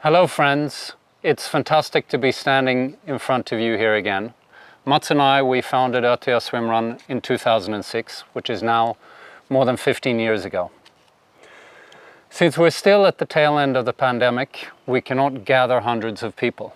Hello friends, it's fantastic to be standing in front of you here again. Mats and I, we founded Öttiö Swimrun in 2006, which is now more than 15 years ago. Since we're still at the tail end of the pandemic, we cannot gather hundreds of people.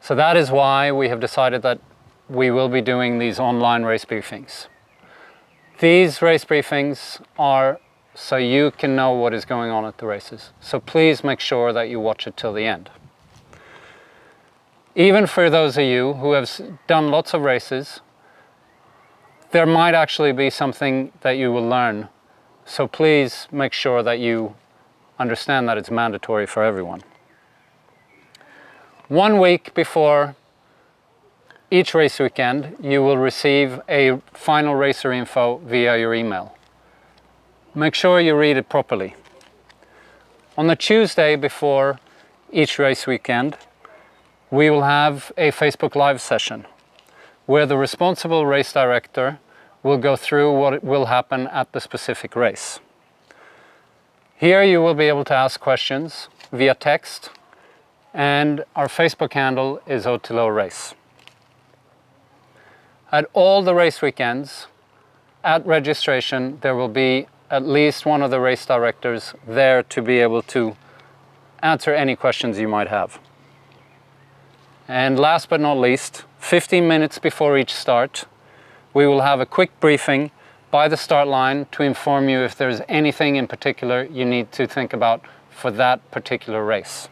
So that is why we have decided that we will be doing these online race briefings. These race briefings are so you can know what is going on at the races. So please make sure that you watch it till the end. Even for those of you who have done lots of races, there might actually be something that you will learn. So please make sure that you understand that it's mandatory for everyone. 1 week before each race weekend, you will receive a final racer info via your email. Make sure you read it properly. On the Tuesday before each race weekend, we will have a Facebook Live session where the responsible race director will go through what will happen at the specific race. Here you will be able to ask questions via text, and our Facebook handle is Otilo Race. At all the race weekends, at registration, there will be at least one of the race directors there to be able to answer any questions you might have. And last but not least, 15 minutes before each start, we will have a quick briefing by the start line to inform you if there's anything in particular you need to think about for that particular race.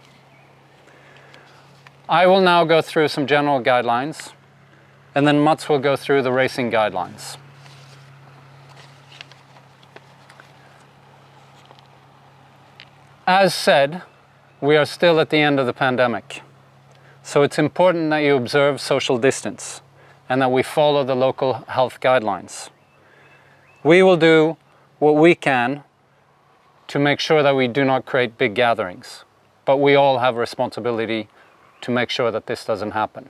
I will now go through some general guidelines, and then Mats will go through the racing guidelines. As said, we are still at the end of the pandemic, so it's important that you observe social distance and that we follow the local health guidelines. We will do what we can to make sure that we do not create big gatherings, but we all have a responsibility to make sure that this doesn't happen.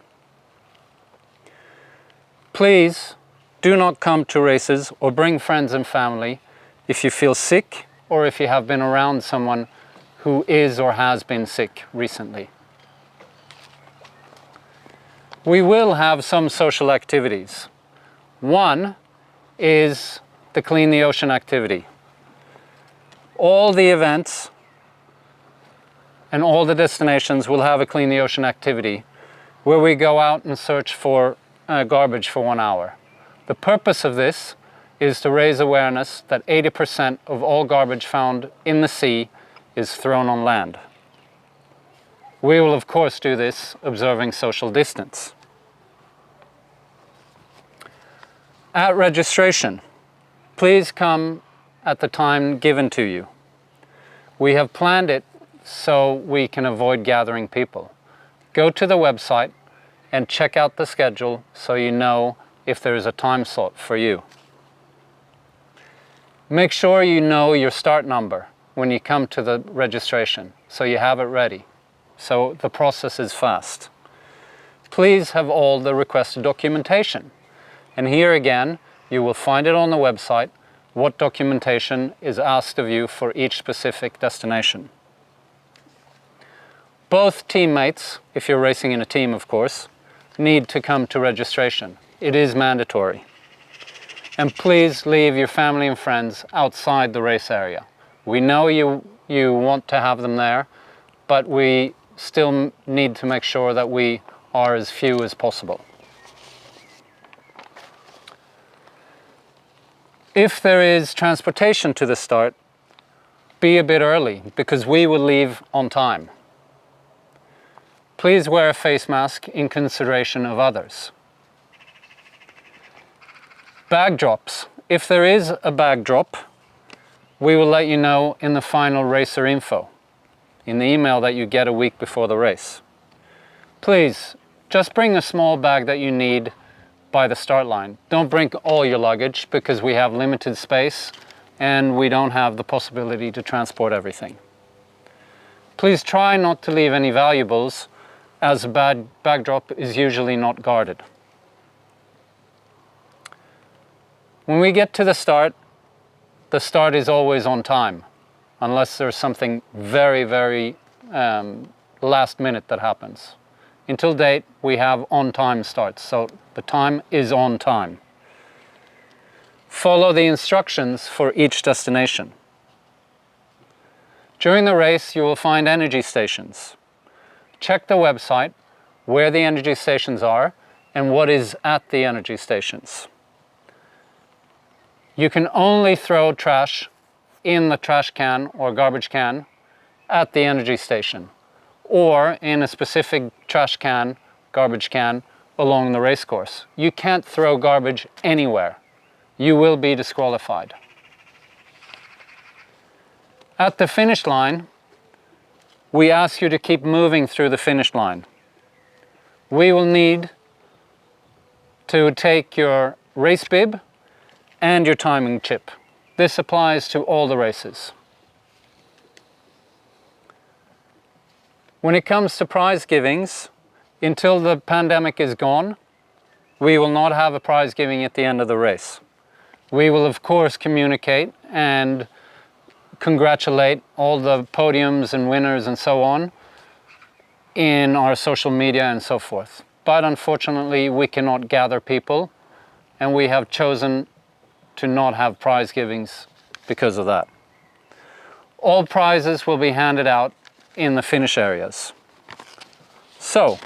Please do not come to races or bring friends and family if you feel sick or if you have been around someone who is or has been sick recently. We will have some social activities. One is the Clean the Ocean activity. All the events and all the destinations will have a Clean the Ocean activity where we go out and search for garbage for 1 hour. The purpose of this is to raise awareness that 80% of all garbage found in the sea is thrown on land. We will of course do this observing social distance. At registration, please come at the time given to you. We have planned it so we can avoid gathering people. Go to the website and check out the schedule so you know if there is a time slot for you. Make sure you know your start number when you come to the registration, so you have it ready, so the process is fast. Please have all the requested documentation. And here again, you will find it on the website what documentation is asked of you for each specific destination. Both teammates, if you're racing in a team of course, need to come to registration. It is mandatory. And please leave your family and friends outside the race area. We know you want to have them there, but we still need to make sure that we are as few as possible. If there is transportation to the start, be a bit early because we will leave on time. Please wear a face mask in consideration of others. Bag drops. If there is a bag drop, we will let you know in the final racer info, in the email that you get a week before the race. Please, just bring a small bag that you need by the start line. Don't bring all your luggage because we have limited space and we don't have the possibility to transport everything. Please try not to leave any valuables as a bag drop is usually not guarded. When we get to the start is always on time, unless there's something very, very last minute that happens. Until date, we have on time starts, so the time is on time. Follow the instructions for each destination. During the race, you will find energy stations. Check the website where the energy stations are and what is at the energy stations. You can only throw trash in the trash can or garbage can at the energy station, or in a specific trash can, garbage can along the race course. You can't throw garbage anywhere. You will be disqualified. At the finish line, we ask you to keep moving through the finish line. We will need to take your race bib and your timing chip. This applies to all the races. When it comes to prize givings, until the pandemic is gone, we will not have a prize giving at the end of the race. We will of course communicate and congratulate all the podiums and winners and so on in our social media and so forth. But unfortunately, we cannot gather people, and we have chosen to not have prize givings because of that. All prizes will be handed out in the finish areas. So,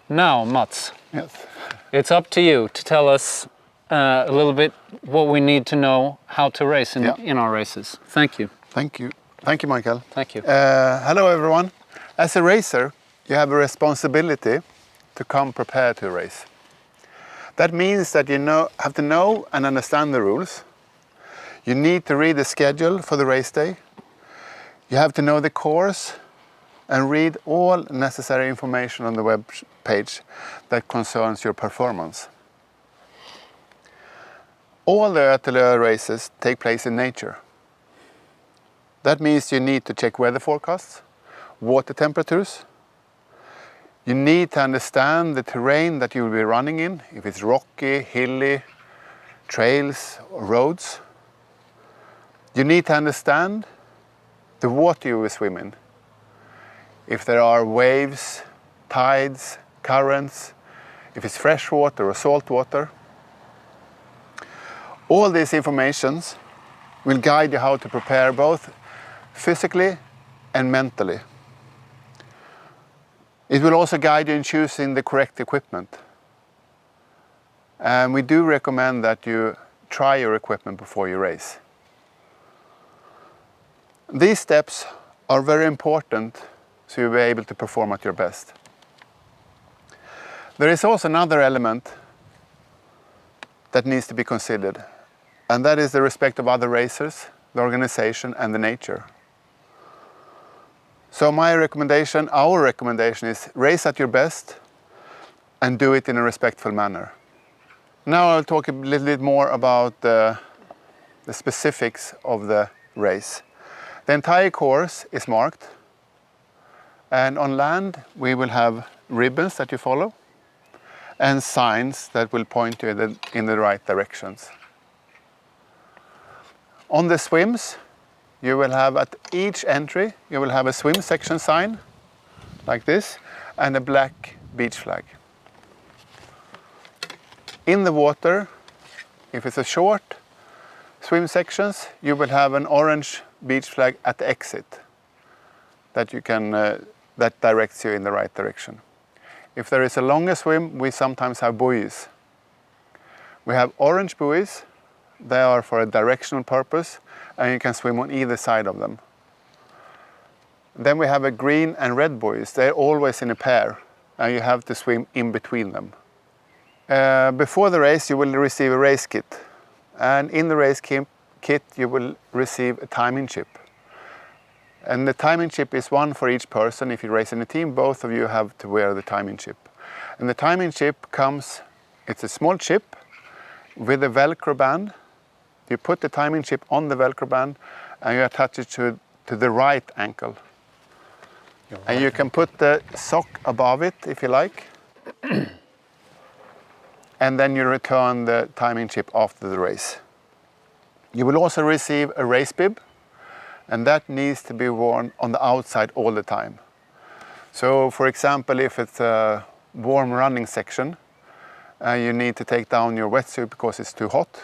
now Mats, Yes. it's up to you to tell us a little bit what we need to know how to race in our races. Thank you. Thank you. Thank you, Michael. Thank you. Hello, everyone. As a racer, you have a responsibility to come prepared to a race. That means that you have to know and understand the rules. You need to read the schedule for the race day. You have to know the course and read all necessary information on the web page that concerns your performance. All the Ötelö races take place in nature. That means you need to check weather forecasts, water temperatures. You need to understand the terrain that you will be running in, if it's rocky, hilly, trails or roads. You need to understand the water you will swim in. If there are waves, tides, currents, if it's fresh water or salt water. All these informations will guide you how to prepare both physically and mentally. It will also guide you in choosing the correct equipment. And we do recommend that you try your equipment before you race. These steps are very important so you'll be able to perform at your best. There is also another element that needs to be considered, and that is the respect of other racers, the organization and the nature. So our recommendation is race at your best and do it in a respectful manner. Now I'll talk a little bit more about the specifics of the race. The entire course is marked, and on land we will have ribbons that you follow and signs that will point you in the right directions. On the swims, you will have at each entry, you will have a swim section sign like this and a black beach flag. In the water, if it's a short swim sections, you will have an orange beach flag at the exit that you can that directs you in the right direction. If there is a longer swim, we sometimes have buoys. We have orange buoys. They are for a directional purpose, and you can swim on either side of them. Then we have a green and red buoys. They're always in a pair, and you have to swim in between them. Before the race, you will receive a race kit. And in the race kit, you will receive a timing chip. And the timing chip is one for each person. If you race in a team, both of you have to wear the timing chip. And the timing chip comes, it's a small chip with a Velcro band. You put the timing chip on the Velcro band and you attach it to the right ankle. And you can put the sock above it if you like. And then you return the timing chip after the race. You will also receive a race bib. and that needs to be worn on the outside all the time. So for example, if it's a warm running section, you need to take down your wetsuit because it's too hot.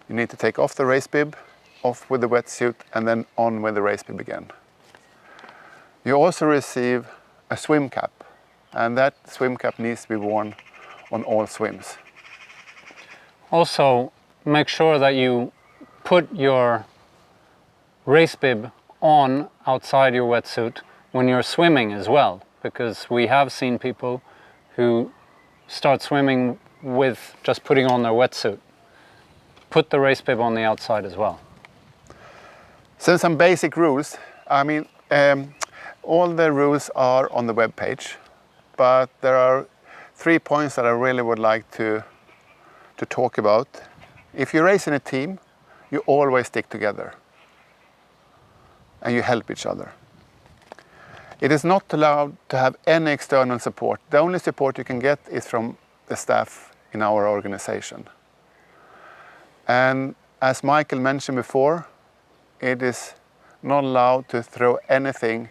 You need to take off the race bib, off with the wetsuit, and then on with the race bib again. You also receive a swim cap, and that swim cap needs to be worn on all swims. Also, make sure that you put your race bib on outside your wetsuit when you're swimming as well, because we have seen people who start swimming with just putting on their wetsuit. Put the race bib on the outside as well. So some basic rules. I mean, all the rules are on the web page, but there are 3 points that I really would like to talk about. If you race in a team, you always stick together and you help each other. It is not allowed to have any external support. The only support you can get is from the staff in our organization. And as Michael mentioned before, it is not allowed to throw anything,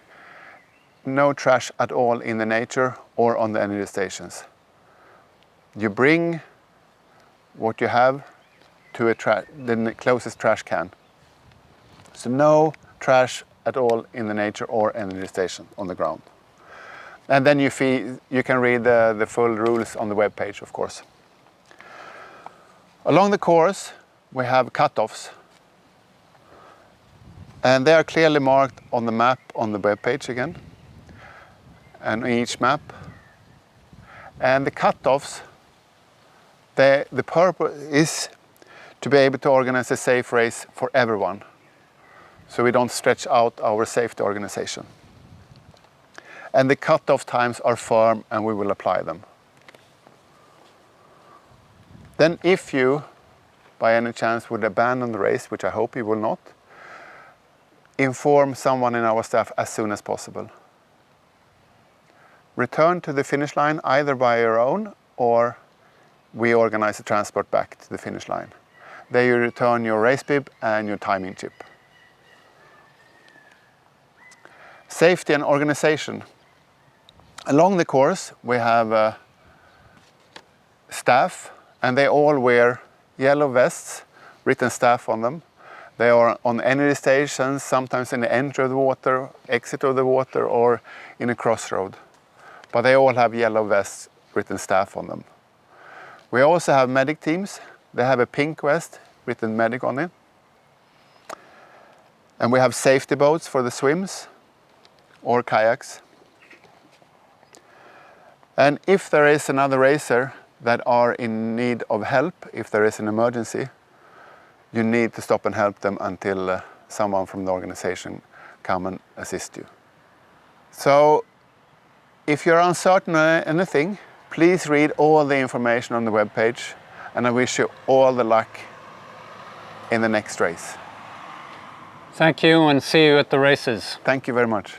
no trash at all in the nature or on the energy stations. You bring what you have to the closest trash can. So no trash at all in the nature or energy station on the ground. And then you can read the full rules on the web page, of course. Along the course, we have cutoffs. And they are clearly marked on the map on the web page again, and on each map. And the cutoffs, the purpose is to be able to organize a safe race for everyone, so we don't stretch out our safety organization. And the cutoff times are firm, and we will apply them. Then if you, by any chance, would abandon the race, which I hope you will not, inform someone in our staff as soon as possible. Return to the finish line either by your own, or we organize a transport back to the finish line. There you return your race bib and your timing chip. Safety and organization. Along the course we have staff, and they all wear yellow vests, written staff on them. They are on energy stations, sometimes in the entry of the water, exit of the water, or in a crossroad. But they all have yellow vests, written staff on them. We also have medic teams. They have a pink vest, written medic on it. And we have safety boats for the swims or kayaks. And if there is another racer that are in need of help, if there is an emergency, you need to stop and help them until someone from the organization come and assist you. So if you're uncertain on anything, please read all the information on the webpage, and I wish you all the luck in the next race. Thank you, and see you at the races. Thank you very much.